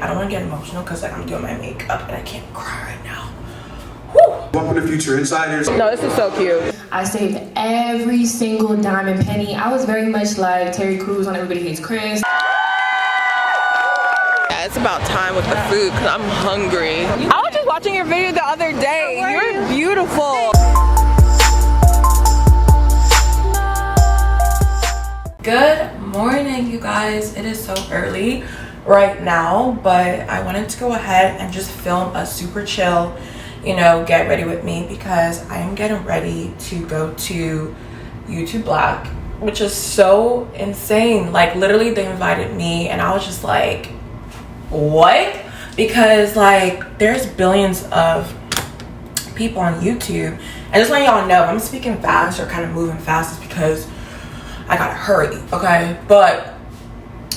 I don't want to get emotional because like I'm doing my makeup and I can't cry right now. Woo! Welcome to Future Insiders. No, this is so cute. I saved every single dime and penny. I was very much like Terry Crews on Everybody Hates Chris. Yeah, it's about time with the food because I'm hungry. I was just watching your video the other day. You're beautiful. Good morning, you guys. It is so early right now, but I wanted to go ahead and just film a super chill, get ready with me because I am getting ready to go to YouTube Black, which is so insane. Like literally they invited me and I was just like, what? Because like there's billions of people on YouTube, and just letting y'all know I'm speaking fast or kind of moving fast is because I gotta hurry, okay? But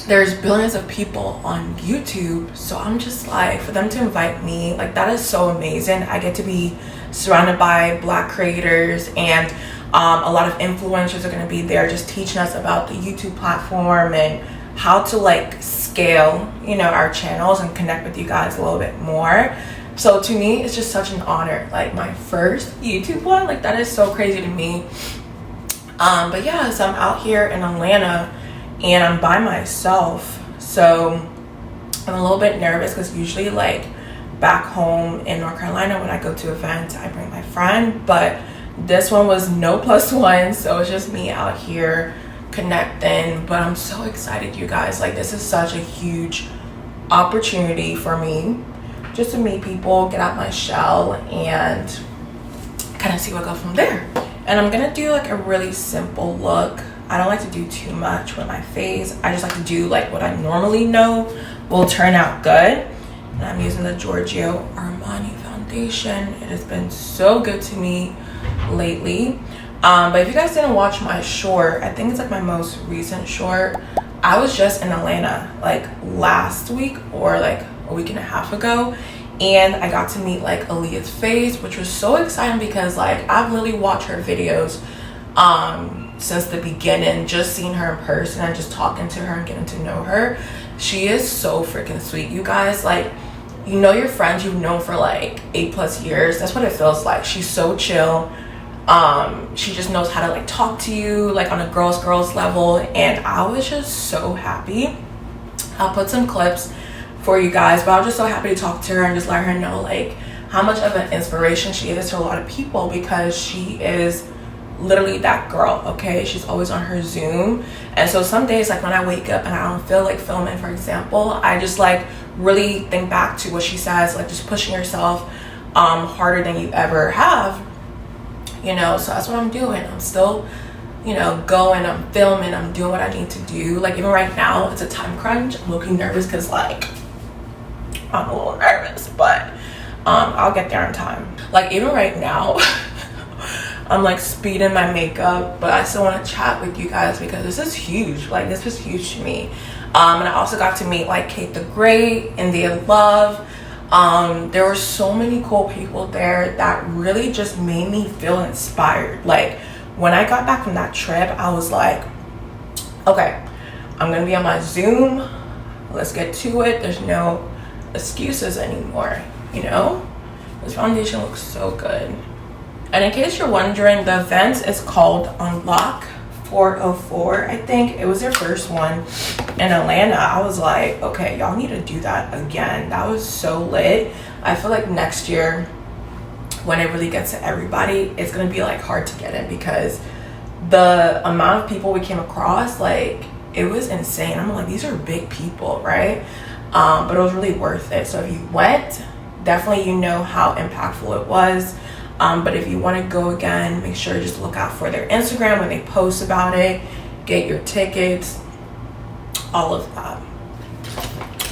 there's billions of people on YouTube, so I'm just like, for them to invite me, like that is so amazing. I get to be surrounded by Black creators, and a lot of influencers are gonna be there just teaching us about the YouTube platform and how to like scale, our channels and connect with you guys a little bit more. So to me, it's just such an honor. Like my first YouTube one, like that is so crazy to me. But yeah, so I'm out here in Atlanta and I'm by myself, so I'm a little bit nervous because usually like back home in North Carolina when I go to events I bring my friend, but this one was no +1, so it's just me out here connecting. But I'm so excited, you guys. Like this is such a huge opportunity for me just to meet people, get out my shell, and kind of see what goes from there. And I'm gonna do like a really simple look. I don't like to do too much with my face. I just like to do like what I normally know will turn out good. And I'm using the Giorgio Armani foundation. It has been so good to me lately. But if you guys didn't watch my short, I think it's like my most recent short, I was just in Atlanta like last week or like a week and a half ago, and I got to meet like Aaliyah's face, which was so exciting because like I've literally watched her videos since the beginning, just seeing her in person and just talking to her and getting to know her. She is so freaking sweet, you guys. Like, your friends you've known for like 8+ years, that's what it feels like. She's so chill. She just knows how to like talk to you like on a girls level, and I was just so happy. I'll put some clips for you guys, but I was just so happy to talk to her and just let her know like how much of an inspiration she is to a lot of people, because she is literally that girl, okay? She's always on her Zoom, and so some days like when I wake up and I don't feel like filming, for example, I just like really think back to what she says, like just pushing yourself harder than you ever have, so that's what I'm doing. I'm still going, I'm filming, I'm doing what I need to do. Like even right now it's a time crunch. I'm looking nervous because like I'm a little nervous, but I'll get there in time. Like even right now I'm like speeding my makeup, but I still want to chat with you guys because this is huge. Like this was huge to me. And I also got to meet like Kate the Great, India Love. There were so many cool people there that really just made me feel inspired. Like when I got back from that trip, I was like, okay, I'm gonna be on my Zoom, let's get to it. There's no excuses anymore. This foundation looks so good. And in case you're wondering, the event is called Unlock 404. I think it was their first one in Atlanta. I was like, okay, y'all need to do that again. That was so lit. I feel like next year when it really gets to everybody, it's gonna be like hard to get in because the amount of people we came across, like it was insane. I'm like, these are big people, right? But it was really worth it. So if you went, definitely how impactful it was. But if you want to go again, make sure to just look out for their Instagram when they post about it, get your tickets, all of that.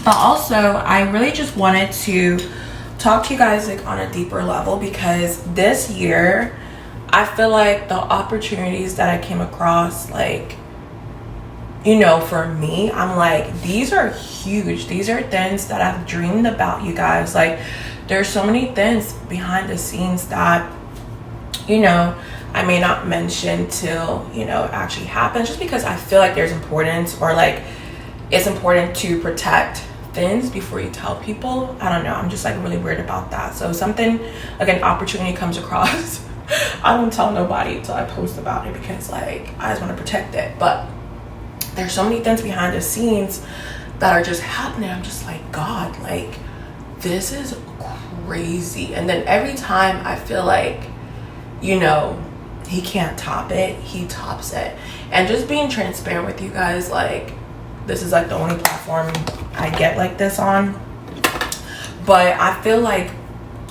But also, I really just wanted to talk to you guys like on a deeper level, because this year I feel like the opportunities that I came across, like, for me, I'm like, these are huge. These are things that I've dreamed about, you guys. Like, there's so many things behind the scenes that, I may not mention till, it actually happens, just because I feel like there's importance, or like it's important to protect things before you tell people. I don't know, I'm just like really weird about that. So something like an opportunity comes across, I don't tell nobody until I post about it, because like I just want to protect it. But there's so many things behind the scenes that are just happening. I'm just like, God, like this is crazy. And then every time I feel like, you know, he can't top it, he tops it. And just being transparent with you guys, like this is like the only platform I get like this on, but I feel like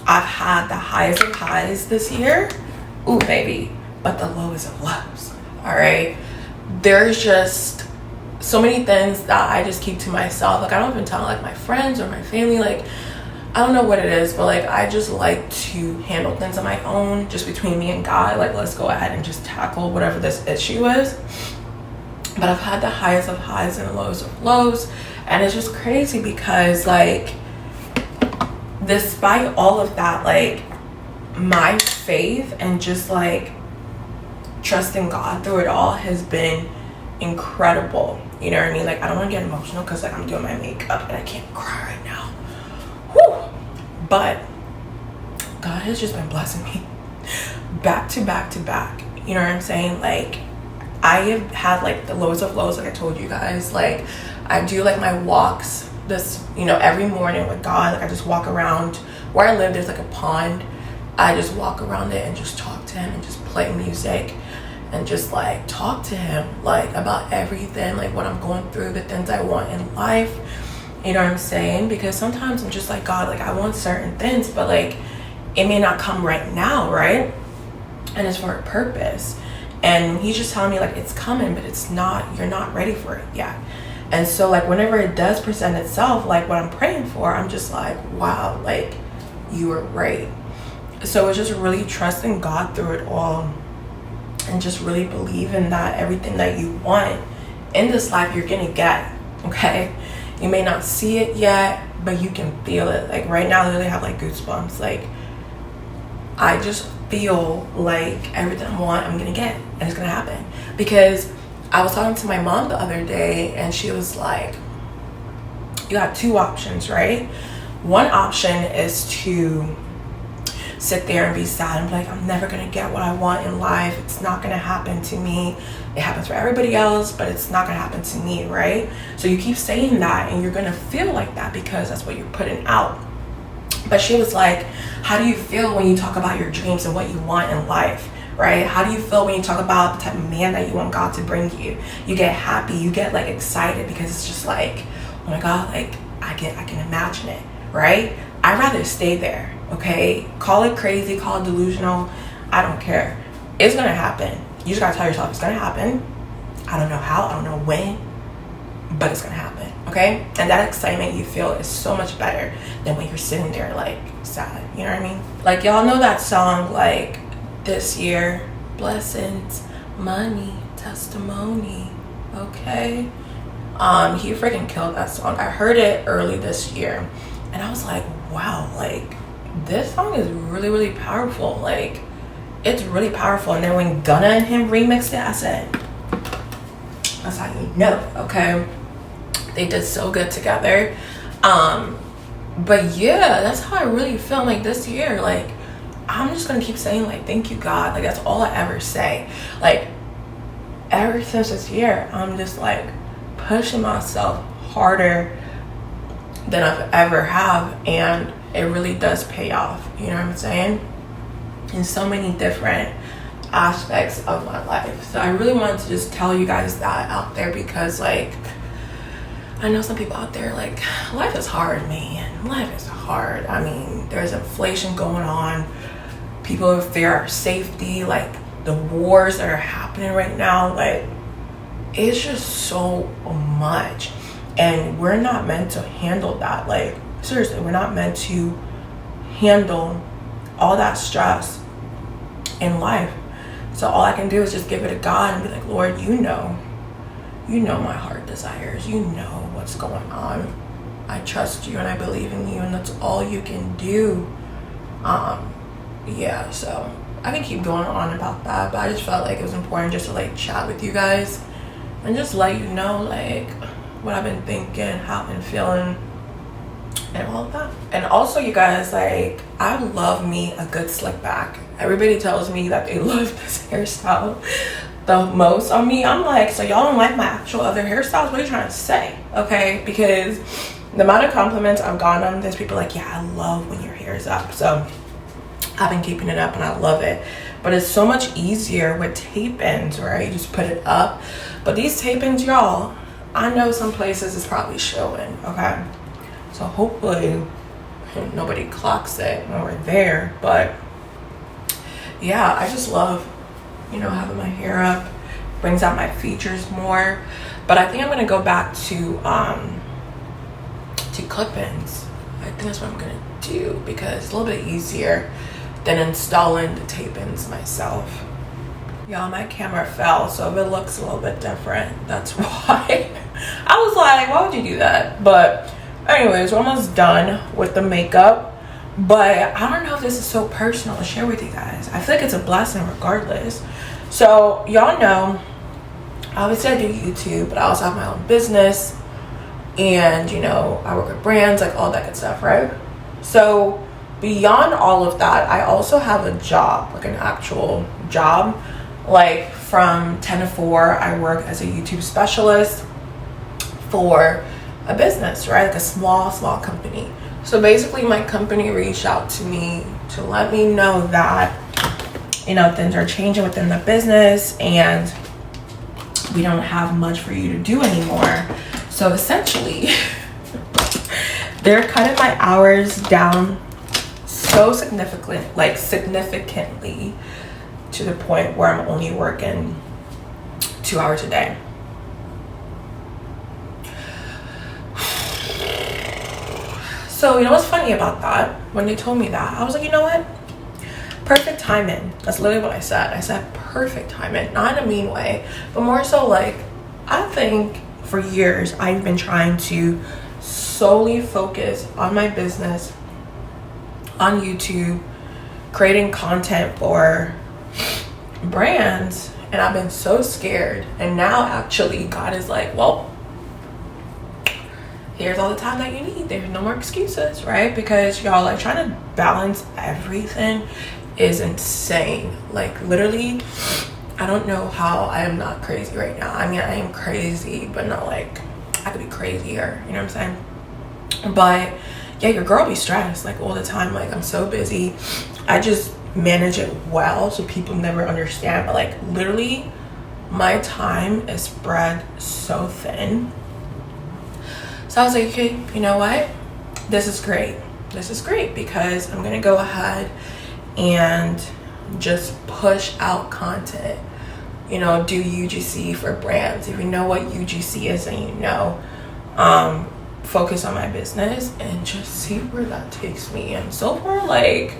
I've had the highest of highs this year, ooh baby, but the lowest of lows. All right, there's just so many things that I just keep to myself. Like I don't even tell like my friends or my family. Like I don't know what it is, but like I just like to handle things on my own, just between me and God. Like let's go ahead and just tackle whatever this issue is. But I've had the highest of highs and the lowest of lows, and it's just crazy because like despite all of that, like my faith and just like trusting God through it all has been incredible. You know what I mean? Like I don't want to get emotional because like I'm doing my makeup and I can't cry right now. Whew. But God has just been blessing me back to back to back. You know what I'm saying? Like I have had like the lowest of lows, like I told you guys. Like I do like my walks this, you know, every morning with God. Like I just walk around where I live. There's like a pond. I just walk around it and just talk to him and just play music and just like talk to him like about everything, like what I'm going through, the things I want in life. You know what I'm saying? Because sometimes I'm just like, God, like I want certain things, but like it may not come right now, right? And it's for a purpose. And he's just telling me like it's coming, but it's not, you're not ready for it yet. And so like whenever it does present itself, like what I'm praying for, I'm just like, wow, like you were right. So it's just really trusting God through it all and just really believing that everything that you want in this life you're gonna get. Okay, you may not see it yet, but you can feel it. Like right now I literally have like goosebumps. Like I just feel like everything I want I'm gonna get, and it's gonna happen. Because I was talking to my mom the other day and she was like, you have two options, right? One option is to sit there and be sad and be like, I'm never gonna get what I want in life, it's not gonna happen to me. It happens for everybody else, but it's not gonna happen to me, right? So you keep saying that and you're gonna feel like that because that's what you're putting out. But she was like, how do you feel when you talk about your dreams and what you want in life, right? How do you feel when you talk about the type of man that you want God to bring you? You get happy, you get like excited because it's just like, oh my God, like I can imagine it, right? I'd rather stay there, okay? Call it crazy, call it delusional, I don't care. It's gonna happen. You just gotta tell yourself it's gonna happen. I don't know how, I don't know when, but it's gonna happen, okay? And that excitement you feel is so much better than when you're sitting there like sad, you know what I mean? Like y'all know that song, like this year, blessings, money, testimony, okay? He freaking killed that song. I heard it early this year and I was like, wow, like this song is really, really powerful. Like it's really powerful. And then when Gunna and him remixed it, I said, that's how you know, okay? They did so good together. But yeah, that's how I really feel like this year. Like I'm just gonna keep saying like, thank you God. Like that's all I ever say. Like ever since this year, I'm just like pushing myself harder than I've ever have, and it really does pay off, you know what I'm saying, in so many different aspects of my life. So I really wanted to just tell you guys that out there, because like I know some people out there, like life is hard, man. Life is hard. I mean, there's inflation going on, people fear our safety, like the wars that are happening right now, like it's just so much. And we're not meant to handle that. Like seriously, we're not meant to handle all that stress in life. So all I can do is just give it to God and be like, Lord, you know my heart desires, you know what's going on. I trust you and I believe in you, and that's all you can do. Yeah, so I can keep going on about that, but I just felt like it was important just to like chat with you guys and just let you know like what I've been thinking, how I've been feeling, and all of that. And also, you guys, like, I love me a good slick back. Everybody tells me that they love this hairstyle the most on me. I'm like, so y'all don't like my actual other hairstyles? What are you trying to say? Okay, because the amount of compliments I've gotten on this, people are like, yeah, I love when your hair is up. So I've been keeping it up and I love it. But it's so much easier with tape-ins, right? You just put it up. But these tape-ins, y'all, I know some places it's probably showing, okay? So hopefully nobody clocks it when we're there. But yeah, I just love, you know, having my hair up. Brings out my features more. But I think I'm gonna go back to clip-ins. I think that's what I'm gonna do because it's a little bit easier than installing the tape-ins myself. Y'all, my camera fell, so if it looks a little bit different, that's why. I was like, why would you do that? But anyways, we're almost done with the makeup. But I don't know if this is so personal to share with you guys. I feel like it's a blessing regardless. So y'all know, obviously I do YouTube, but I also have my own business. And, you know, I work with brands, like all that good stuff, right? So beyond all of that, I also have a job, like an actual job. Like from 10 to 4, I work as a YouTube specialist for a business, right? Like a small company. So basically my company reached out to me to let me know that, you know, things are changing within the business and we don't have much for you to do anymore. So essentially, they're cutting my hours down so significantly to the point where I'm only working 2 hours a day. So, you know what's funny about that? When they told me that, I was like, you know what? Perfect timing. That's literally what I said. I said perfect timing. Not in a mean way, but more so like, I think for years, I've been trying to solely focus on my business, on YouTube, creating content for brands, and I've been so scared. And now actually God is like, well, here's all the time that you need. There's no more excuses, right? Because y'all, like, trying to balance everything is insane. Like literally, I don't know how I am not crazy right now. I mean, I am crazy, but not like I could be crazier, you know what I'm saying? But yeah, your girl be stressed like all the time. Like I'm so busy. I just manage it well so people never understand, but like literally my time is spread so thin. So I was like, okay, you know what? This is great. This is great because I'm gonna go ahead and just push out content, you know, do UGC for brands. If you know what UGC is and you know, focus on my business and just see where that takes me. And so far, like,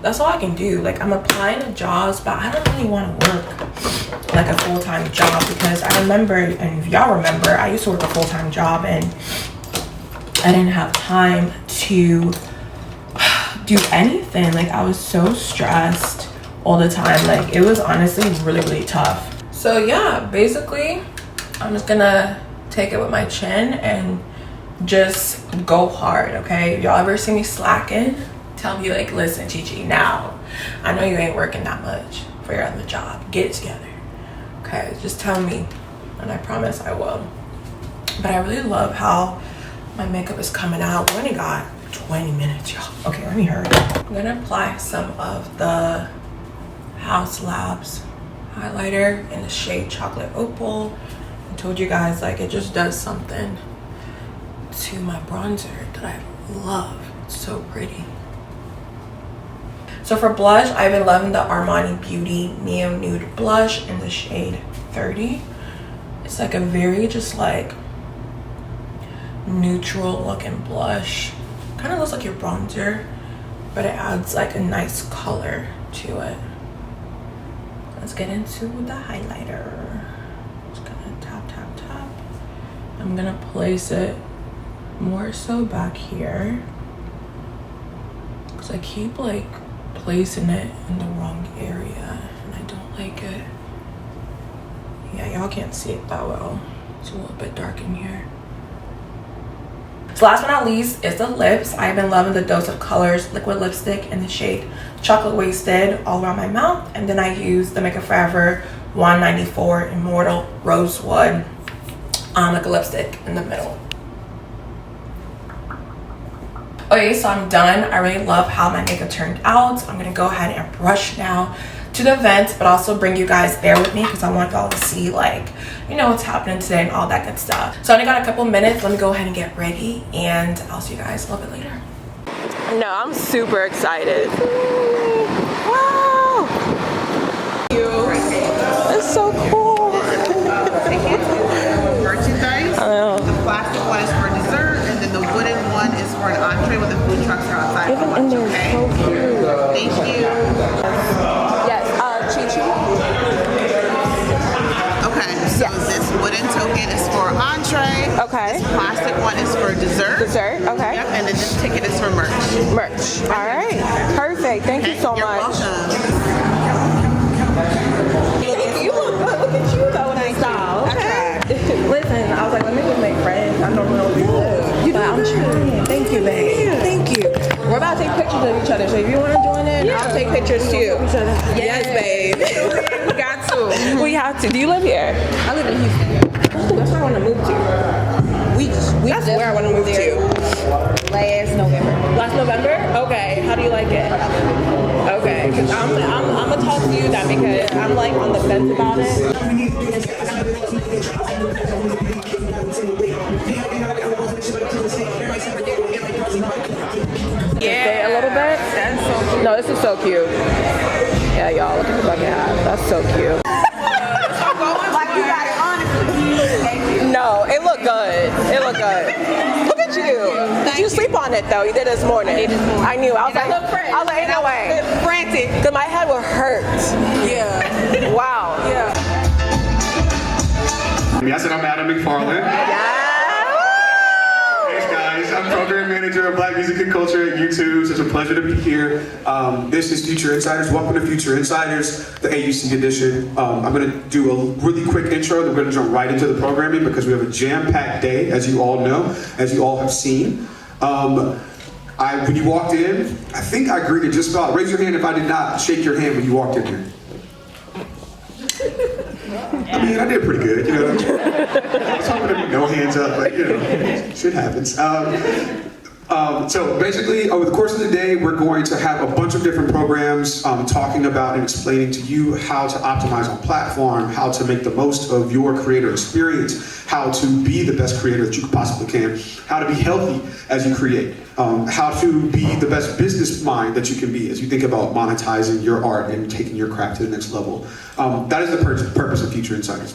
that's all I can do. Like, I'm applying to jobs, but I don't really want to work like a full-time job because I remember, and if y'all remember, I used to work a full-time job and I didn't have time to do anything. Like I was so stressed all the time. Like it was honestly really tough. So yeah, basically I'm just gonna take it with my chin and just go hard. Okay, if y'all ever see me slacking, tell me like, listen Chichi, now I know you ain't working that much for your other job, get it together. Okay, just tell me and I promise I will. But I really love how my makeup is coming out. We only got 20 minutes, y'all. Okay, let me hurry. I'm gonna apply some of the House Labs highlighter in the shade Chocolate Opal. I told you guys, like, it just does something to my bronzer that I love. It's so pretty. So for blush, I've been loving the Armani Beauty Neo Nude Blush in the shade 30. It's like a very just like neutral looking blush. Kind of looks like your bronzer, but it adds like a nice color to it. Let's get into the highlighter. Just gonna tap. I'm gonna place it more so back here because I keep like placing it in the wrong area and I don't like it. Yeah, y'all can't see it that well. It's a little bit dark in here. So last but not least is the lips. I've been loving the Dose of Colors liquid lipstick in the shade Chocolate Wasted all around my mouth. And then I use the Makeup Forever 194 Immortal Rosewood liquid lipstick in the middle. Okay, so I'm done. I really love how my makeup turned out. I'm gonna go ahead and brush now to the event, but also bring you guys there with me because I want y'all to see, like, you know, what's happening today and all that good stuff. So I only got a couple minutes. Let me go ahead and get ready, and I'll see you guys a little bit later. No, I'm super excited. Wow! It's so cool. Merchandise. The plastic one is for dessert, and then the wooden one is for an entree when the food trucks are outside. Even in there, okay? So cute. Thank you. Yes, CHICHI. Okay, so this wooden token is for entree. Okay. This plastic one is for dessert. Dessert, okay. Yep, and then this ticket is for merch. Merch. All right. Perfect. Thank you so You're much. welcome. You look good. Look at you though in that style. Okay. Listen, I was like, let me just make friends. I normally don't do that. But I'm trying. Thank you, babe. Yeah. Thank you. We're about to take pictures of each other. So if you want to join in, I'll take pictures too. Yes, babe. We got to. We have to. Do you live here? I live in Houston. Oh, that's where I want to move to. That's where I want to move to. Last November. Last November? Okay. How do you like it? Okay. Because I'm gonna talk to you then because I'm like on the fence about it. Yeah. A little bit? That's so cute. No, this is so cute. Yeah, y'all, look at the bucket hat. That's so cute. Like you got it honestly. No, it looked good. It looked good. Look at you. Did you sleep on it though? You did this morning. I knew. I was like, ain't no way. Frantic. Because my head would hurt. Yeah. Wow. Yeah. I said I'm Adam McFarland. Yeah. Thanks, guys. I'm program manager of Black Music and Culture at YouTube. It's a pleasure to be here. This is Future Insiders. Welcome to Future Insiders, the AUC edition. I'm going to do a really quick intro. Then we're going to jump right into the programming because we have a jam-packed day, as you all know, as you all have seen. When you walked in, I think I greeted just about. Raise your hand if I did not shake your hand when you walked in here. I mean, I did pretty good, you know. I was hoping there'd be no hands up, but you know, shit happens. So basically, over the course of the day, we're going to have a bunch of different programs talking about and explaining to you how to optimize on platform, how to make the most of your creator experience, how to be the best creator that you possibly can, how to be healthy as you create, how to be the best business mind that you can be as you think about monetizing your art and taking your craft to the next level. That is the purpose of Future Insiders.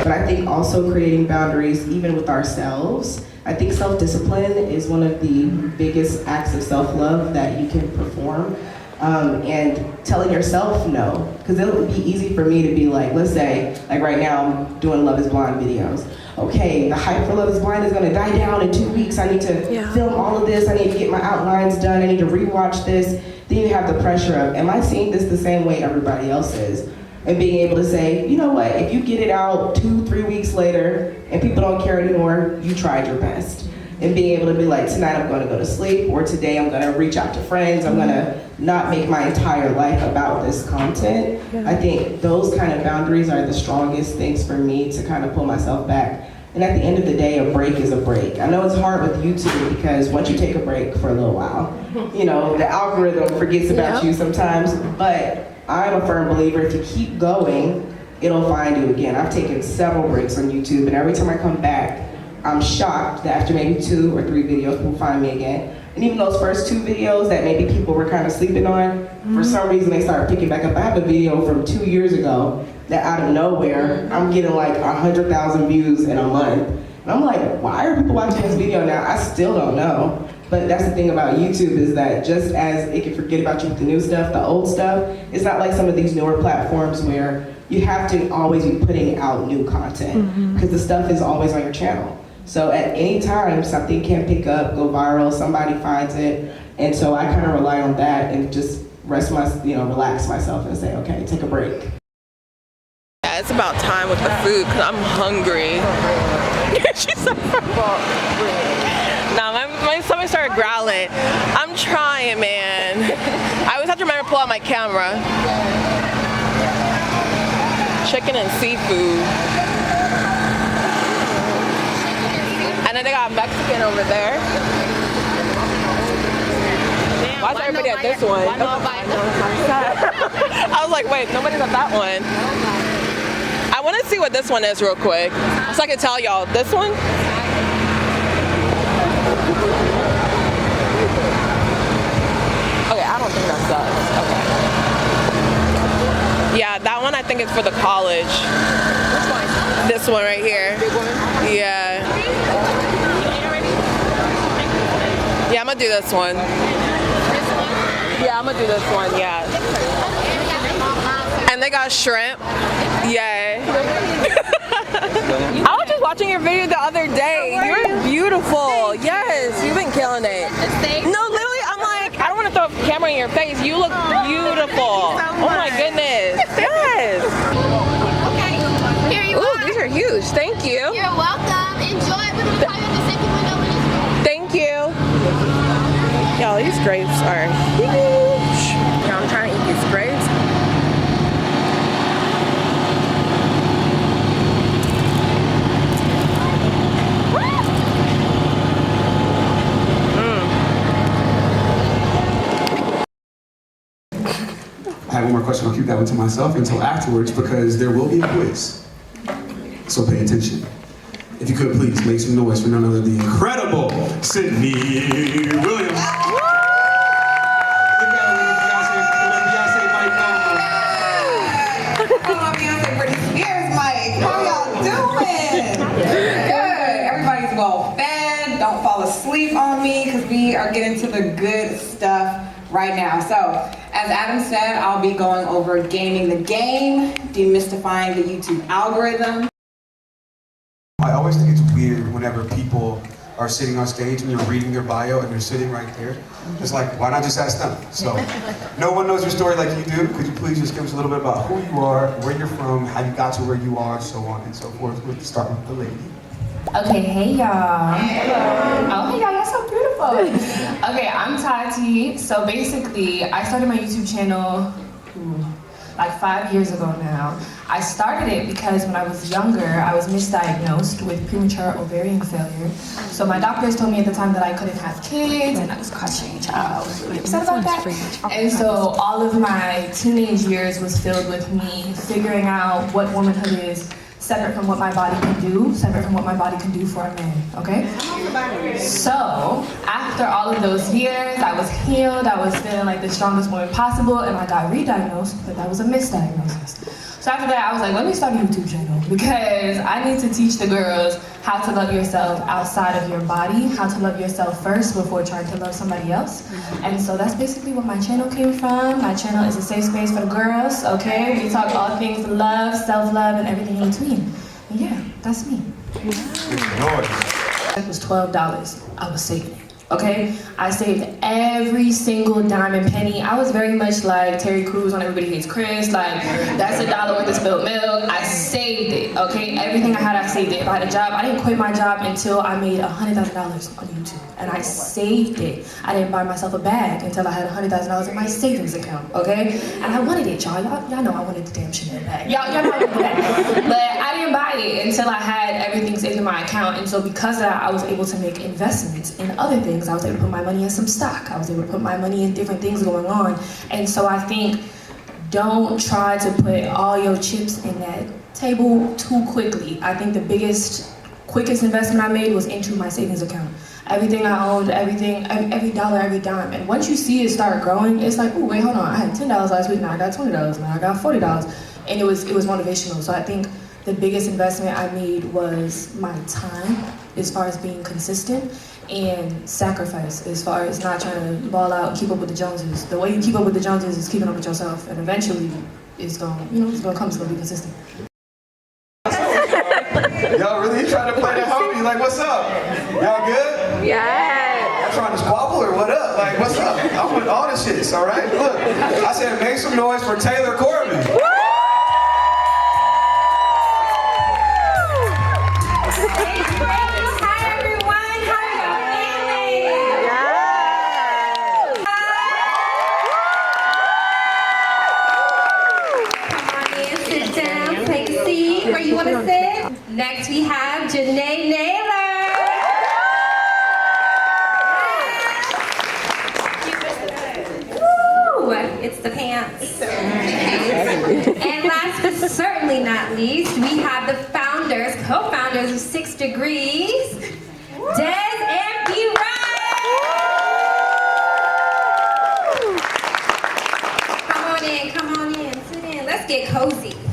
But I think also creating boundaries even with ourselves. I think self-discipline is one of the biggest acts of self-love that you can perform. And telling yourself no, because it would be easy for me to be like, let's say, like right now I'm doing Love is Blind videos. Okay, the hype for Love is Blind is gonna die down in 2 weeks. I need to film all of this. I need to get my outlines done. I need to rewatch this. Then you have the pressure of, am I seeing this the same way everybody else is? And being able to say, you know what, if you get it out 2-3 weeks later and people don't care anymore, you tried your best. And being able to be like, tonight I'm gonna go to sleep, or today I'm gonna reach out to friends, I'm gonna not make my entire life about this content. I think those kind of boundaries are the strongest things for me to kind of pull myself back. And at the end of the day, a break is a break. I know it's hard with YouTube because once you take a break for a little while, you know, the algorithm forgets about you sometimes, but I'm a firm believer if you keep going, it'll find you again. I've taken several breaks on YouTube, and every time I come back, I'm shocked that after maybe 2 or 3 videos, people find me again. And even those first 2 videos that maybe people were kind of sleeping on, for some reason they started picking back up. I have a video from 2 years ago that out of nowhere, I'm getting like 100,000 views in a month. And I'm like, why are people watching this video now? I still don't know. But that's the thing about YouTube is that just as it can forget about you with the new stuff, the old stuff, it's not like some of these newer platforms where you have to always be putting out new content because the stuff is always on your channel. So at any time, something can pick up, go viral, somebody finds it. And so I kind of rely on that and just relax myself and say, okay, take a break. Yes, it's about time with the food because I'm hungry. She's so Nah, my stomach started growling. I'm trying, man. I always have to remember to pull out my camera. Chicken and seafood. And then they got Mexican over there. Why is everybody at this one? I was like, wait, nobody's at that one. I want to see what this one is real quick. So I can tell y'all. This one? Okay, I don't think that's us. Okay. Yeah, that one I think is for the college. Which one? This one right here. Yeah. Yeah, I'm gonna do this one. Yeah, I'm gonna do this one, yeah. And they got shrimp. Yeah. I was just watching your video the other day. You're beautiful. Yes, you've been killing it. No, literally, I'm like, I don't want to throw a camera in your face. You look beautiful. Oh my goodness. Yes. Okay, here you Ooh, are. these are huge. Thank you. You're welcome. Enjoy it with the time of the second window when it's ready. Thank you. Y'all, these grapes are huge. Yeah, I'm trying to eat these grapes. I have one more question. I'll keep that one to myself until afterwards because there will be a quiz. So pay attention. If you could please make some noise for none other than the incredible Sydney Williams. Everybody's well fed. Don't fall asleep on me because we are getting to the good stuff right now. So, as Adam said, I'll be going over gaming the game, demystifying the YouTube algorithm. I always think it's weird whenever people are sitting on stage and you're reading their bio and they're sitting right there. It's like, why not just ask them? So, no one knows your story like you do. Could you please just give us a little bit about who you are, where you're from, how you got to where you are, so on and so forth. We'll start with the lady. Okay, hey y'all. Oh, hey y'all, y'all so beautiful. Okay, I'm Tati. So basically, I started my YouTube channel like 5 years ago now. I started it because when I was younger, I was misdiagnosed with premature ovarian failure. So my doctors told me at the time that I couldn't have kids, and I was crushing. I was really upset about that. And so all of my teenage years was filled with me figuring out what womanhood is, separate from what my body can do, separate from what my body can do for a man, okay? So, after all of those years, I was healed, I was feeling like the strongest woman possible, and I got re-diagnosed, but that was a misdiagnosis. So after that, I was like, let me start a YouTube channel, because I need to teach the girls how to love yourself outside of your body, how to love yourself first before trying to love somebody else. And so that's basically what my channel came from. My channel is a safe space for the girls, okay? We talk all things love, self-love, and everything in between. And yeah, that's me. It was $12. I was saving it. Okay, I saved every single dime and penny. I was very much like Terry Crews on Everybody Hates Chris, like that's $1 worth of spilled milk. I saved it, okay? Everything I had, I saved it. If I had a job, I didn't quit my job until I made $100,000 on YouTube, and I saved it. I didn't buy myself a bag until I had $100,000 in my savings account, okay? And I wanted it, y'all. Y'all know I wanted the damn Chanel bag. Y'all know I wanted that. But I didn't buy it until I had everything saved in my account, and so because of that, I was able to make investments in other things. I was able to put my money in some stock. I was able to put my money in different things going on. And so I think don't try to put all your chips in that table too quickly. I think the quickest investment I made was into my savings account. Everything I owned, every dollar, every dime. And once you see it start growing, it's like, oh, wait, hold on. I had $10 last week, now I got $20, now I got $40. And it was motivational. So I think the biggest investment I made was my time, as far as being consistent, and sacrifice, as far as not trying to ball out and keep up with the Joneses. The way you keep up with the Joneses is keeping up with yourself, and eventually it's gonna come, it's gonna be consistent. Y'all really trying to play the homie? Like, what's up? Y'all good? Yeah. I'm trying to squabble or what up? Like, what's up? I'm with all this shit, all right? Look, I said make some noise for Taylor Corbin. we have Janae Naylor. Woo! It's the pants. And last but certainly not least, we have the founders, co-founders of 6 Degrees, Des and B. Come on in, sit in. Let's get cozy.